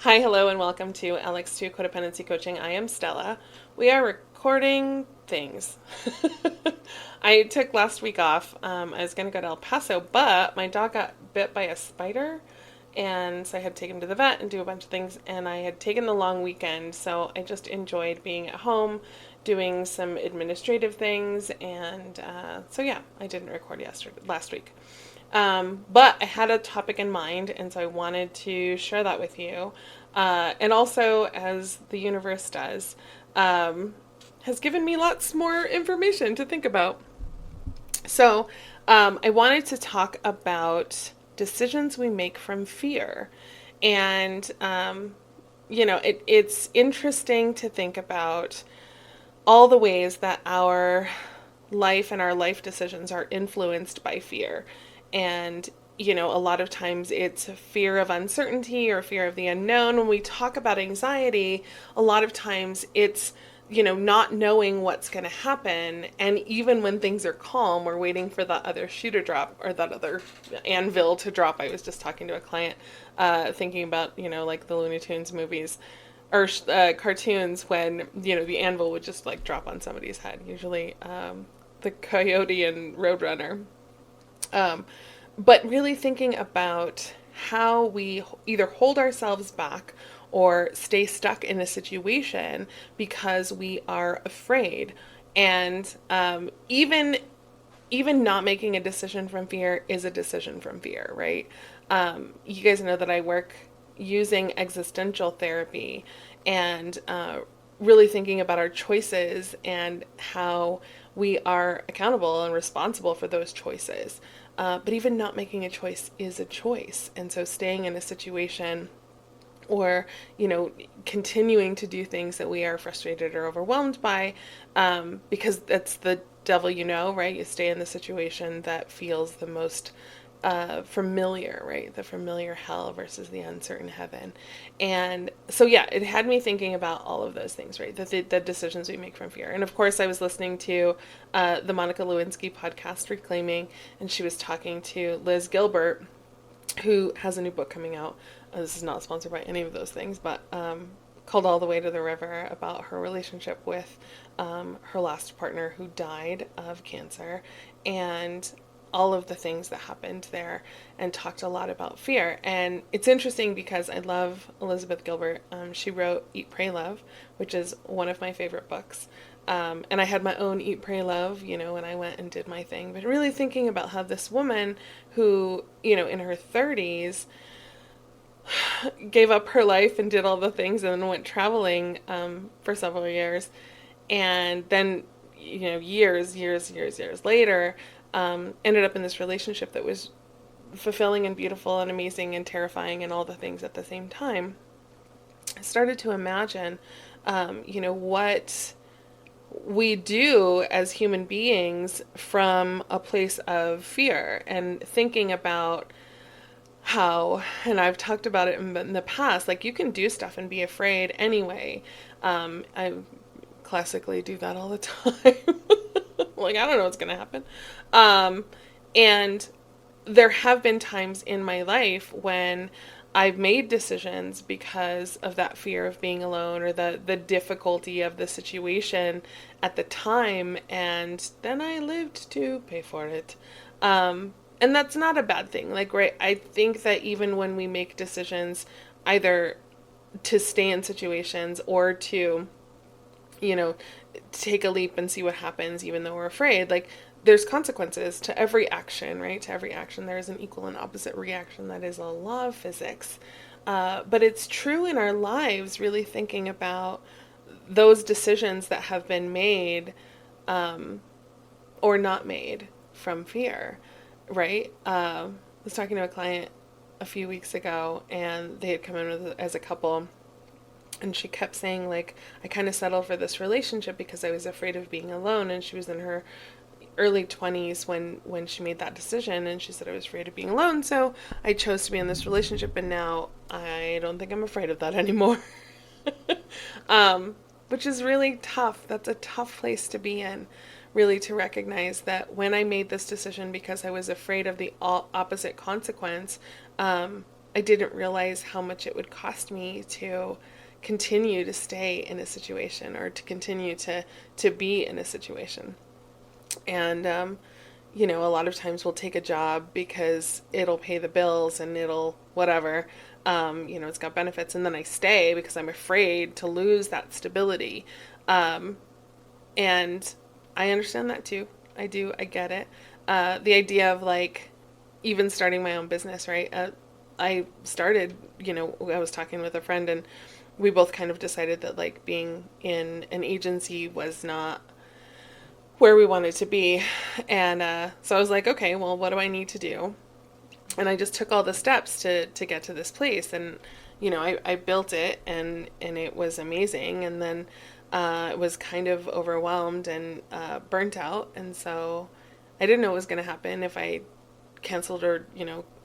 Hi, hello, and welcome to LX2 Codependency Coaching. I am Stella. We are recording things. I took last week off. I was going to go to El Paso, but my dog got bit by a spider, and so I had to take him to the vet and do a bunch of things, and I had taken the long weekend, so I just enjoyed being at home, doing some administrative things, and so yeah, I didn't record last week. But I had a topic in mind, and so I wanted to share that with you. And also, as the universe does, has given me lots more information to think about. So, I wanted to talk about decisions we make from fear. And, it's interesting to think about all the ways that our life and our life decisions are influenced by fear. And, a lot of times it's fear of uncertainty or fear of the unknown. When we talk about anxiety, a lot of times it's, not knowing what's going to happen. And even when things are calm, we're waiting for that other shoe to drop or that other anvil to drop. I was just talking to a client, thinking about, like the Looney Tunes movies or cartoons when, the anvil would just like drop on somebody's head. Usually, the Coyote and Roadrunner. But really thinking about how we either hold ourselves back or stay stuck in a situation because we are afraid. And even not making a decision from fear is a decision from fear, right? You guys know that I work using existential therapy and really thinking about our choices and how we are accountable and responsible for those choices. But even not making a choice is a choice. And so staying in a situation or, continuing to do things that we are frustrated or overwhelmed by, because that's the devil, right? You stay in the situation that feels the most familiar, right? The familiar hell versus the uncertain heaven. And so, yeah, it had me thinking about all of those things, right? The decisions we make from fear. And of course, I was listening to the Monica Lewinsky podcast, Reclaiming, and she was talking to Liz Gilbert, who has a new book coming out. This is not sponsored by any of those things, but called All the Way to the River, about her relationship with her last partner who died of cancer and all of the things that happened there, and talked a lot about fear. And it's interesting because I love Elizabeth Gilbert. She wrote Eat, Pray, Love, which is one of my favorite books. And I had my own Eat, Pray, Love, when I went and did my thing. But really thinking about how this woman who, in her 30s, gave up her life and did all the things and then went traveling for several years. And then, years later, ended up in this relationship that was fulfilling and beautiful and amazing and terrifying and all the things at the same time. I started to imagine, what we do as human beings from a place of fear, and thinking about how, and I've talked about it in the past, like you can do stuff and be afraid anyway. I classically do that all the time. Like, I don't know what's going to happen. And there have been times in my life when I've made decisions because of that fear of being alone or the difficulty of the situation at the time, and then I lived to pay for it. And that's not a bad thing. Like, right, I think that even when we make decisions either to stay in situations or to, take a leap and see what happens, even though we're afraid, like, there's consequences to every action, right? To every action, there is an equal and opposite reaction. That is a law of physics. But it's true in our lives, really thinking about those decisions that have been made or not made from fear, right? I was talking to a client a few weeks ago, and they had come in as a couple. And she kept saying, like, I kind of settled for this relationship because I was afraid of being alone. And she was in her early 20s when she made that decision, and she said, I was afraid of being alone, so I chose to be in this relationship, and now I don't think I'm afraid of that anymore. Which is really tough. That's a tough place to be in, really, to recognize that when I made this decision because I was afraid of the opposite consequence, I didn't realize how much it would cost me to continue to stay in a situation or to continue to be in a situation. And, a lot of times we'll take a job because it'll pay the bills and it'll whatever. It's got benefits. And then I stay because I'm afraid to lose that stability. Um, and I understand that too. I do. I get it. The idea of like even starting my own business, right? I started, I was talking with a friend and we both kind of decided that like being in an agency was not where we wanted to be. And so I was like, okay, well, what do I need to do? And I just took all the steps to get to this place. And, I built it and it was amazing. And then was kind of overwhelmed and burnt out. And so I didn't know what was going to happen if I canceled or,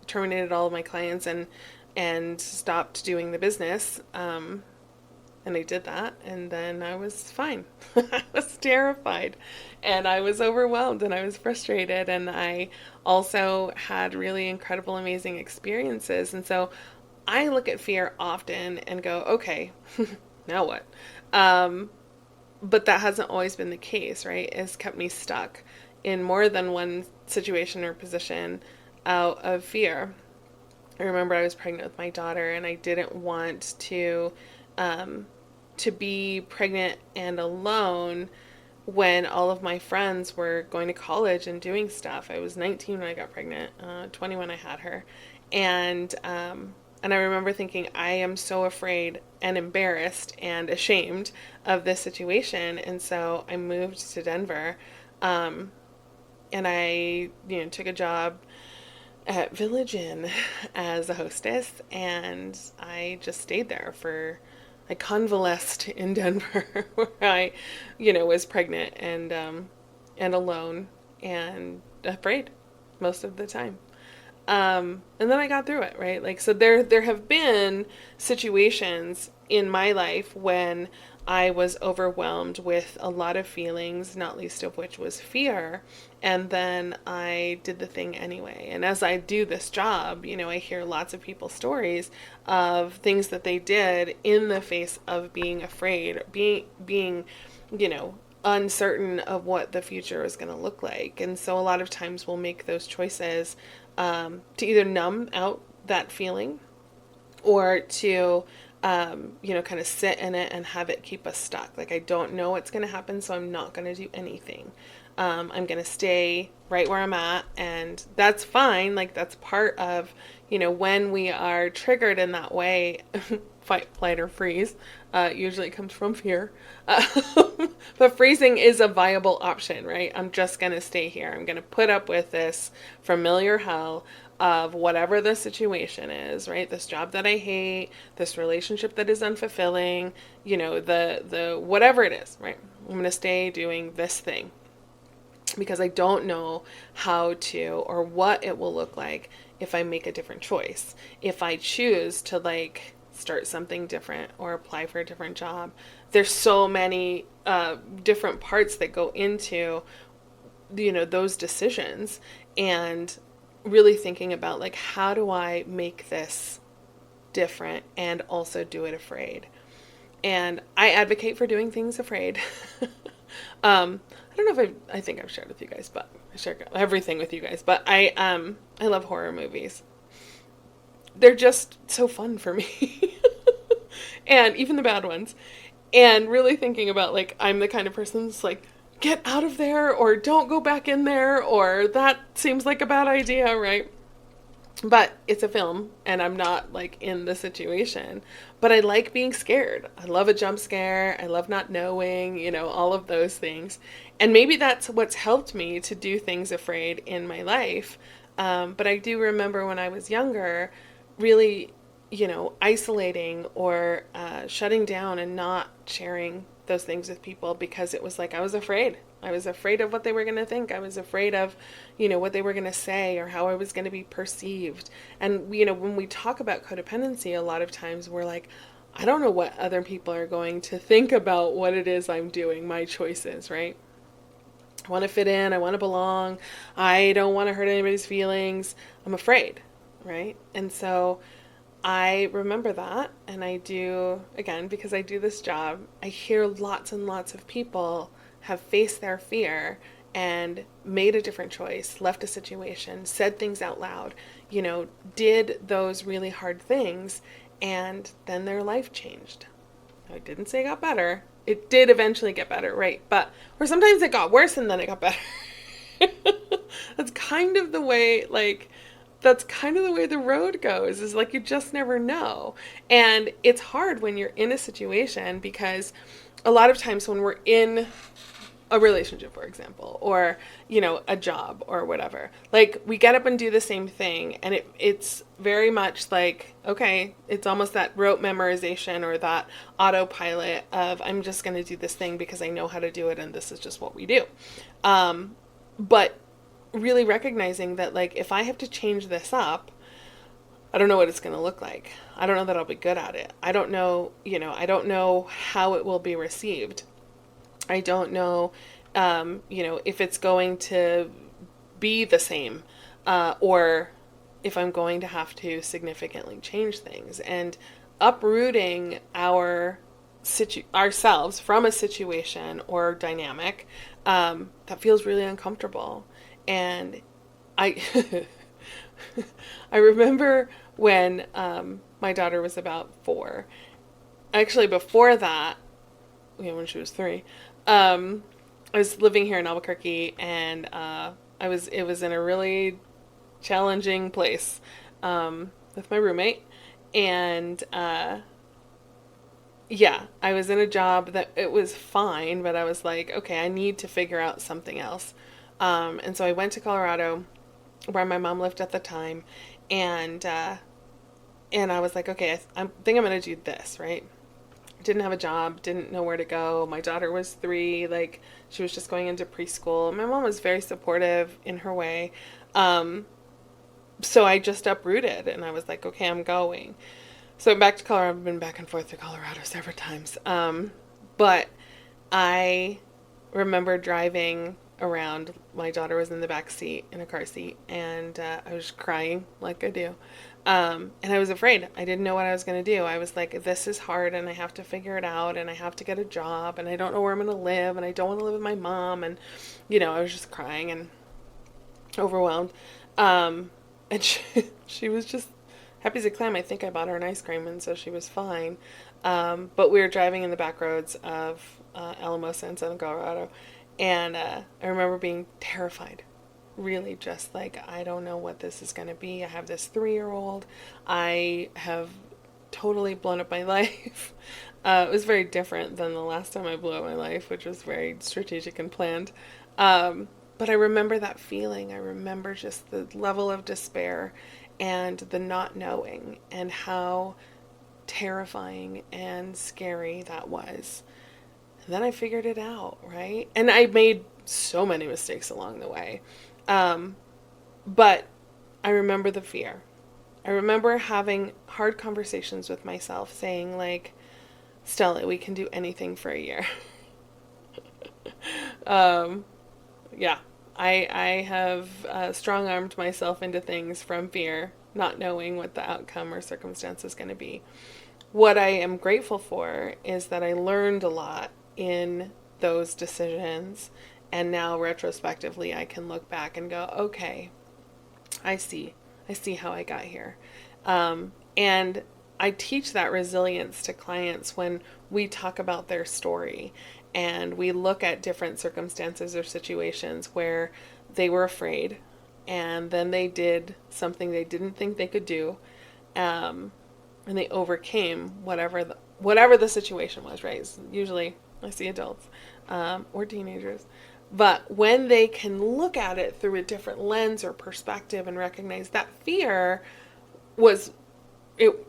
terminated all of my clients and stopped doing the business. And I did that, and then I was fine. I was terrified, and I was overwhelmed, and I was frustrated, and I also had really incredible, amazing experiences. And so I look at fear often and go, okay, now what? But that hasn't always been the case, right? It's kept me stuck in more than one situation or position out of fear. I remember I was pregnant with my daughter, and I didn't want to be pregnant and alone when all of my friends were going to college and doing stuff. I was 19 when I got pregnant, 20 when I had her, and I remember thinking, I am so afraid and embarrassed and ashamed of this situation, and so I moved to Denver, and I took a job at Village Inn as a hostess, and I just stayed there I convalesced in Denver where I, was pregnant and alone and afraid most of the time. And then I got through it, right? Like, so there have been situations in my life when I was overwhelmed with a lot of feelings, not least of which was fear. And then I did the thing anyway. And as I do this job, I hear lots of people's stories of things that they did in the face of being afraid, being, uncertain of what the future is going to look like. And so a lot of times we'll make those choices to either numb out that feeling or to, kind of sit in it and have it keep us stuck. Like, I don't know what's going to happen, so I'm not going to do anything. I'm going to stay right where I'm at, and that's fine. Like, that's part of, when we are triggered in that way, fight, flight, or freeze. Usually it comes from fear. But freezing is a viable option, right? I'm just going to stay here. I'm going to put up with this familiar hell of whatever the situation is, right? This job that I hate, this relationship that is unfulfilling, the whatever it is, right? I'm going to stay doing this thing because I don't know how to or what it will look like if I make a different choice. If I choose to start something different or apply for a different job. There's so many different parts that go into those decisions, and really thinking about how do I make this different and also do it afraid. And I advocate for doing things afraid. I don't know if I think I've shared with you guys, but I share everything with you guys, but I love horror movies. They're just so fun for me. And even the bad ones. And really thinking about I'm the kind of person that's get out of there, or don't go back in there, or that seems like a bad idea, right? But it's a film and I'm not in the situation, but I like being scared. I love a jump scare. I love not knowing, all of those things. And maybe that's what's helped me to do things afraid in my life. But I do remember when I was younger, really, isolating or shutting down and not sharing those things with people because it was I was afraid. I was afraid of what they were going to think. I was afraid of, what they were going to say or how I was going to be perceived. And, when we talk about codependency, a lot of times we're I don't know what other people are going to think about what it is I'm doing, my choices, right? I want to fit in. I want to belong. I don't want to hurt anybody's feelings. I'm afraid, right? And so I remember that, and I do, again, because I do this job, I hear lots and lots of people have faced their fear and made a different choice, left a situation, said things out loud, did those really hard things, and then their life changed. I didn't say it got better. It did eventually get better, right? Or sometimes it got worse and then it got better. That's kind of the way, that's kind of the way the road goes, is like you just never know. And it's hard when you're in a situation, because a lot of times when we're in a relationship, for example, or, a job or whatever, like we get up and do the same thing. And it's very much like, okay, it's almost that rote memorization or that autopilot of, I'm just going to do this thing because I know how to do it. And this is just what we do. But really recognizing that, like, if I have to change this up, I don't know what it's going to look like. I don't know that I'll be good at it. I don't know, I don't know how it will be received. I don't know, if it's going to be the same, or if I'm going to have to significantly change things. And uprooting ourselves from a situation or dynamic, that feels really uncomfortable. And I I remember when my daughter was about 4. Actually, before that, when she was 3, I was living here in Albuquerque, and it was in a really challenging place with my roommate, and yeah, I was in a job that it was fine, but I was like, okay, I need to figure out something else. And so I went to Colorado, where my mom lived at the time, and I was like, okay, I think I'm going to do this, right? Didn't have a job, didn't know where to go. My daughter was 3, like she was just going into preschool. My mom was very supportive in her way. So I just uprooted, and I was like, okay, I'm going. So back to Colorado. I've been back and forth to Colorado several times. But I remember driving around. My daughter was in the back seat in a car seat, and I was crying like I do. And I was afraid. I didn't know what I was going to do. I was like, this is hard, and I have to figure it out, and I have to get a job, and I don't know where I'm going to live, and I don't want to live with my mom. And, I was just crying and overwhelmed. And she was just happy as a clam. I think I bought her an ice cream, and so she was fine. But we were driving in the back roads of Alamosa in Southern Colorado, and I remember being terrified. Really just like, I don't know what this is going to be. I have this 3-year-old. I have totally blown up my life. It was very different than the last time I blew up my life, which was very strategic and planned. But I remember that feeling. I remember just the level of despair and the not knowing, and how terrifying and scary that was. And then I figured it out, right? And I made so many mistakes along the way. But I remember the fear. I remember having hard conversations with myself, saying like, Stella, we can do anything for a year. Yeah, I have strong-armed myself into things from fear, not knowing what the outcome or circumstance is going to be. What I am grateful for is that I learned a lot in those decisions, and now retrospectively I can look back and go, okay, I see how I got here. And I teach that resilience to clients when we talk about their story, and we look at different circumstances or situations where they were afraid, and then they did something they didn't think they could do, and they overcame whatever the situation was, right? Usually I see adults or teenagers. But when they can look at it through a different lens or perspective and recognize that fear was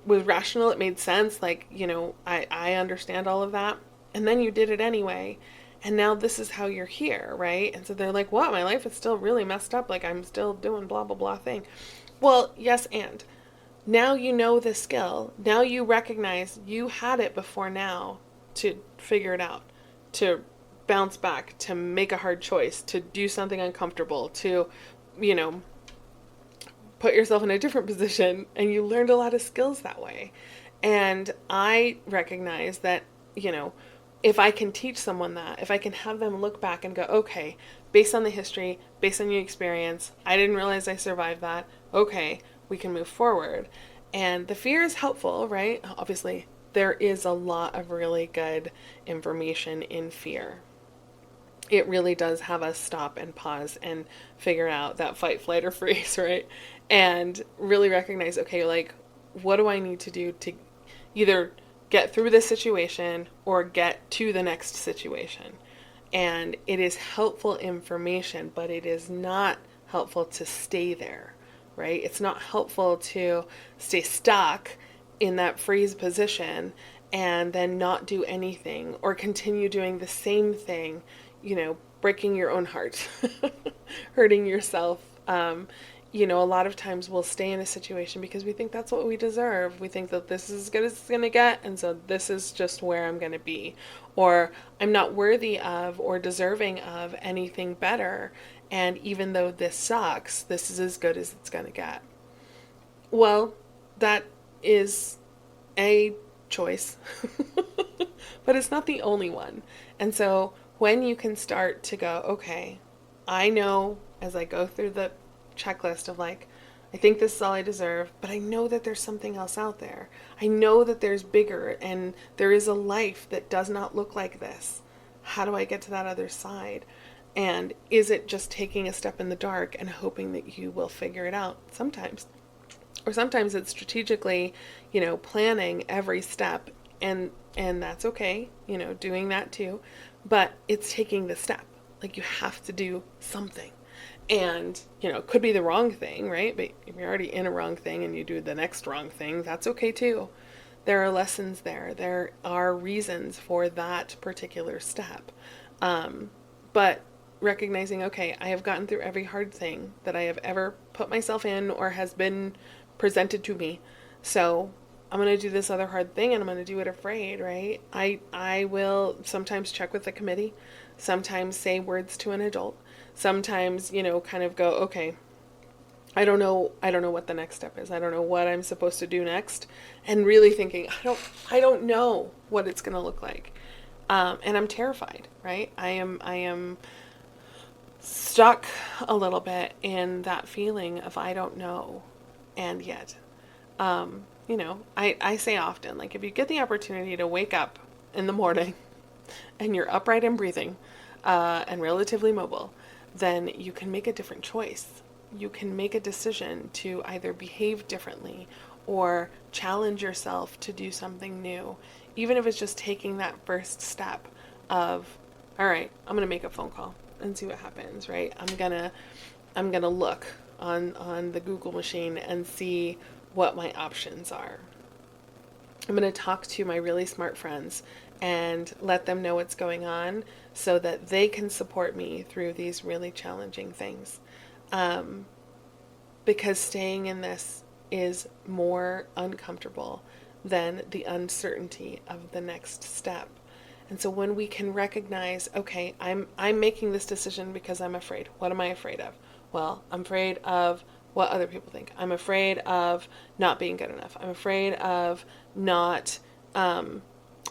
rational, it made sense, like, I understand all of that, and then you did it anyway, and now this is how you're here, right? And so they're like, what? My life is still really messed up, like I'm still doing blah blah blah thing. Well, yes, and now you know the skill. Now you recognize you had it before now to figure it out, to bounce back, to make a hard choice, to do something uncomfortable, to, put yourself in a different position, and you learned a lot of skills that way. And I recognize that, you know, if I can teach someone that, if I can have them look back and go, okay, based on the history, based on your experience, I didn't realize I survived that. Okay, we can move forward. And the fear is helpful, right? Obviously, there is a lot of really good information in fear. It really does have us stop and pause and figure out that fight, flight, or freeze, right? And really recognize, okay, like, what do I need to do to either get through this situation or get to the next situation? And it is helpful information, but it is not helpful to stay there, right? It's not helpful to stay stuck in that freeze position and then not do anything or continue doing the same thing, breaking your own heart, hurting yourself. A lot of times we'll stay in a situation because we think that's what we deserve. We think that this is as good as it's going to get, and so this is just where I'm going to be. Or I'm not worthy of or deserving of anything better, and even though this sucks, this is as good as it's going to get. Well, that is a choice, but it's not the only one. And so when you can start to go, okay, I know as I go through the checklist of like, I think this is all I deserve, but I know that there's something else out there. I know that there's bigger and there is a life that does not look like this. How do I get to that other side? And is it just taking a step in the dark and hoping that you will figure it out? Sometimes. Or sometimes it's strategically, planning every step, and that's okay, doing that too. But it's taking the step. Like, you have to do something. And, it could be the wrong thing, right? But if you're already in a wrong thing and you do the next wrong thing, that's okay too. There are lessons there. There are reasons for that particular step. But recognizing, okay, I have gotten through every hard thing that I have ever put myself in or has been presented to me. So I'm going to do this other hard thing, and I'm going to do it afraid, right? I will sometimes check with the committee, sometimes say words to an adult, sometimes, kind of go, okay, I don't know what the next step is. I don't know what I'm supposed to do next. And really thinking, I don't know what it's going to look like. And I'm terrified, right? I am stuck a little bit in that feeling of I don't know. And yet, I say often, like, if you get the opportunity to wake up in the morning and you're upright and breathing, and relatively mobile, then you can make a different choice. You can make a decision to either behave differently or challenge yourself to do something new, even if it's just taking that first step of, all right, I'm going to make a phone call and see what happens, right? I'm going to look on the Google machine and see what my options are. I'm going to talk to my really smart friends and let them know what's going on so that they can support me through these really challenging things. Because staying in this is more uncomfortable than the uncertainty of the next step. And so when we can recognize, okay, I'm making this decision because I'm afraid. What am I afraid of? Well, I'm afraid of what other people think. I'm afraid of not being good enough. I'm afraid of not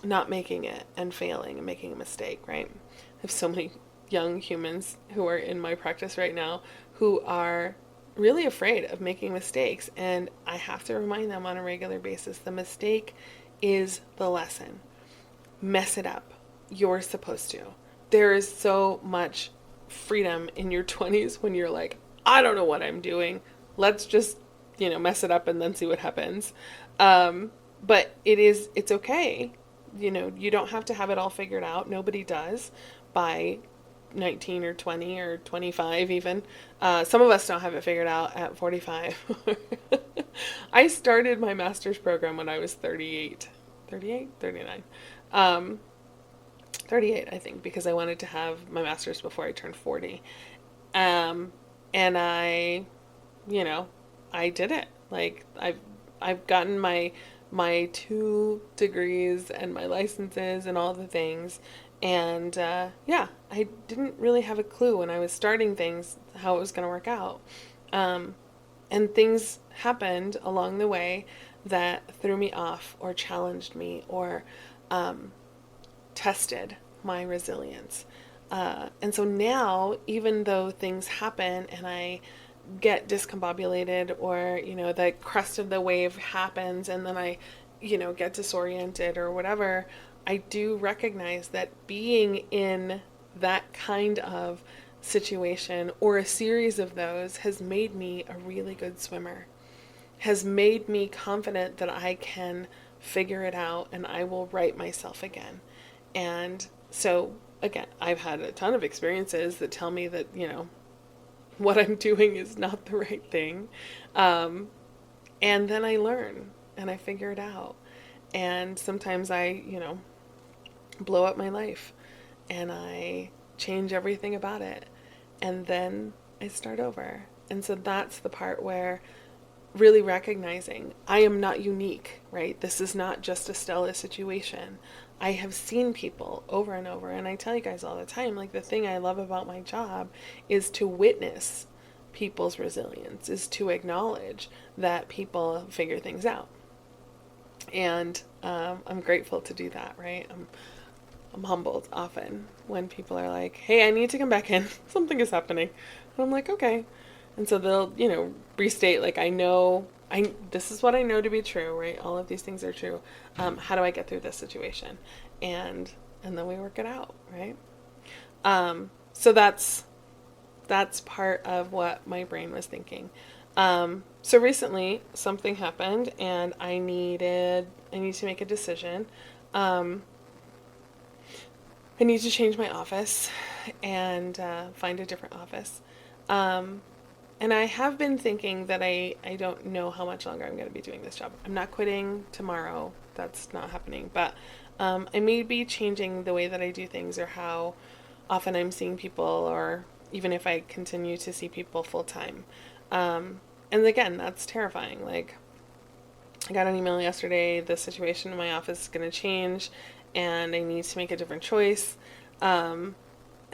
making it and failing and making a mistake, right? I have so many young humans who are in my practice right now who are really afraid of making mistakes, and I have to remind them on a regular basis, the mistake is the lesson. Mess it up. You're supposed to. There is so much freedom in your 20s when you're like, I don't know what I'm doing. Let's just, mess it up and then see what happens. But it's okay. You don't have to have it all figured out. Nobody does by 19 or 20 or 25 even. Some of us don't have it figured out at 45. I started my master's program when I was 38. 38? 39. 38, I think, because I wanted to have my master's before I turned 40. And I did it. Like, I've gotten my 2 degrees and my licenses and all the things. And I didn't really have a clue when I was starting things how it was going to work out. And things happened along the way that threw me off or challenged me or tested my resilience. And so now, even though things happen and I get discombobulated, or, the crest of the wave happens and then I, get disoriented or whatever, I do recognize that being in that kind of situation or a series of those has made me a really good swimmer, has made me confident that I can figure it out and I will right myself again. And so, again, I've had a ton of experiences that tell me that, what I'm doing is not the right thing. And then I learn and I figure it out. And sometimes I, blow up my life and I change everything about it. And then I start over. And so that's the part where really recognizing I am not unique, right? This is not just a Stella situation. I have seen people over and over, and I tell you guys all the time, like, the thing I love about my job is to witness people's resilience, is to acknowledge that people figure things out. And I'm grateful to do that, right? I'm humbled often when people are like, hey, I need to come back in. Something is happening. And I'm like, okay. And so they'll, restate, like, this is what I know to be true, right? All of these things are true. How do I get through this situation? And then we work it out, right? So that's part of what my brain was thinking. So recently something happened and I need to make a decision. I need to change my office and find a different office. And I have been thinking that I don't know how much longer I'm going to be doing this job. I'm not quitting tomorrow. That's not happening. But I may be changing the way that I do things, or how often I'm seeing people, or even if I continue to see people full time. And again, that's terrifying. Like, I got an email yesterday, the situation in my office is going to change and I need to make a different choice. And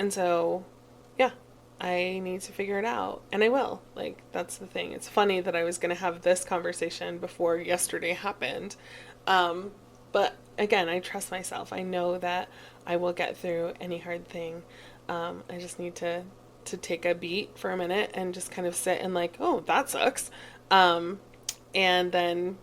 so, yeah, I need to figure it out, and I will. Like, that's the thing. It's funny that I was going to have this conversation before yesterday happened. But again, I trust myself. I know that I will get through any hard thing. I just need to take a beat for a minute and just kind of sit and, like, oh, that sucks. And then,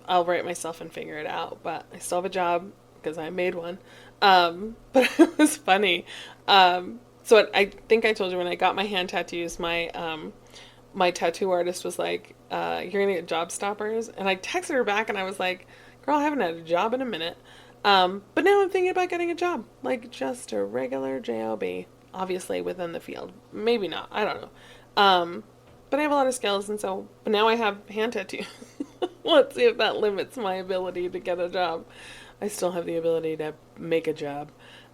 I'll write myself and figure it out. But I still have a job because I made one. But it was funny. So I think I told you, when I got my hand tattoos, my tattoo artist was like, you're going to get job stoppers. And I texted her back and I was like, girl, I haven't had a job in a minute. But now I'm thinking about getting a job, like just a regular job, obviously within the field. Maybe not. I don't know. But I have a lot of skills. And so, but now I have hand tattoos. Let's see if that limits my ability to get a job. I still have the ability to make a job.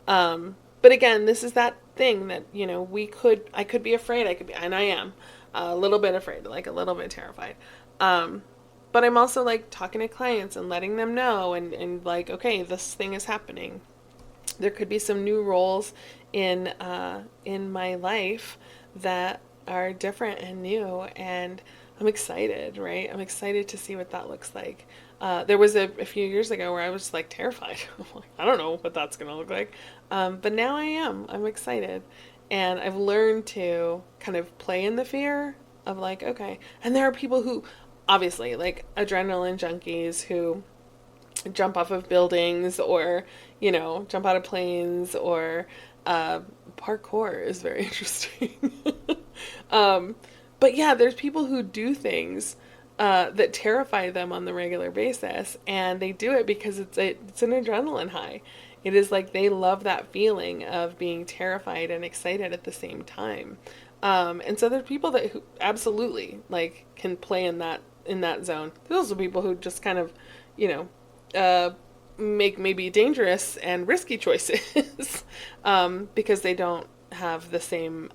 But again, this is that thing that, I could be afraid. And I am a little bit afraid, like a little bit terrified. But I'm also, like, talking to clients and letting them know and like, okay, this thing is happening. There could be some new roles in my life that are different and new, and I'm excited, right? I'm excited to see what that looks like. There was a few years ago where I was, like, terrified. I'm like, I don't know what that's going to look like. But now I am. I'm excited. And I've learned to kind of play in the fear of, like, okay. And there are people who, obviously, like, adrenaline junkies who jump off of buildings, or, jump out of planes, or parkour is very interesting. But yeah, there's people who do things that terrify them on the regular basis, and they do it because it's an adrenaline high. It is like they love that feeling of being terrified and excited at the same time. And so there's people who absolutely, like, can play in that zone. There's also people who just kind of, make maybe dangerous and risky choices because they don't have the same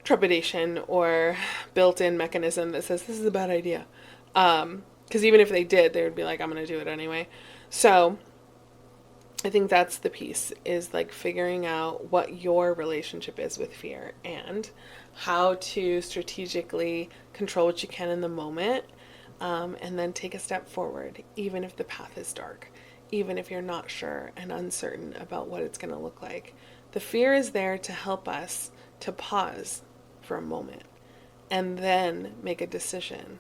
trepidation or built-in mechanism that says this is a bad idea. Because even if they did, they would be like, I'm going to do it anyway. So I think that's the piece, is like figuring out what your relationship is with fear and how to strategically control what you can in the moment, and then take a step forward, even if the path is dark, even if you're not sure and uncertain about what it's going to look like. The fear is there to help us to pause for a moment and then make a decision.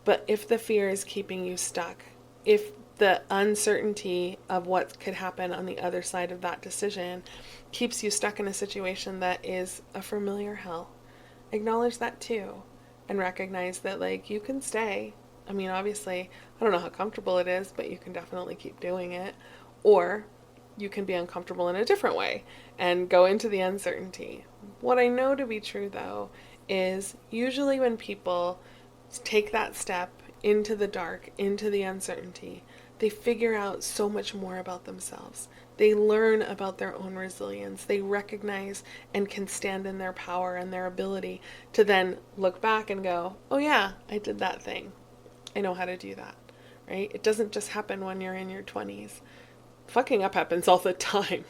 But if the fear is keeping you stuck, if the uncertainty of what could happen on the other side of that decision keeps you stuck in a situation that is a familiar hell, acknowledge that too, and recognize that, like, you can stay. I mean, obviously, I don't know how comfortable it is, but you can definitely keep doing it. Or you can be uncomfortable in a different way and go into the uncertainty. What I know to be true, though, is usually when people take that step into the dark, into the uncertainty, they figure out so much more about themselves. They learn about their own resilience. They recognize and can stand in their power and their ability to then look back and go, oh yeah, I did that thing. I know how to do that, right? It doesn't just happen when you're in your 20s. Fucking up happens all the time.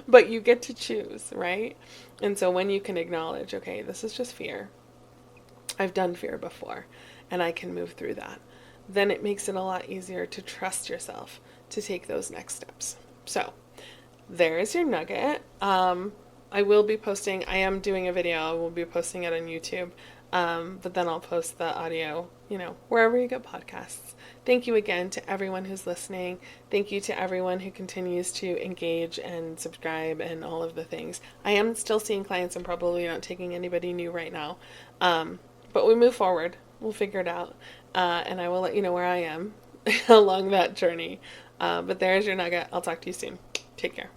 But you get to choose, right? And so when you can acknowledge, okay, this is just fear. I've done fear before, and I can move through that. Then it makes it a lot easier to trust yourself to take those next steps. So there is your nugget. I will be posting, I am doing a video, I will be posting it on YouTube, but then I'll post the audio, wherever you get podcasts. Thank you again to everyone who's listening. Thank you to everyone who continues to engage and subscribe and all of the things. I am still seeing clients. I'm probably not taking anybody new right now. But we move forward. We'll figure it out. And I will let you know where I am along that journey. But there's your nugget. I'll talk to you soon. Take care.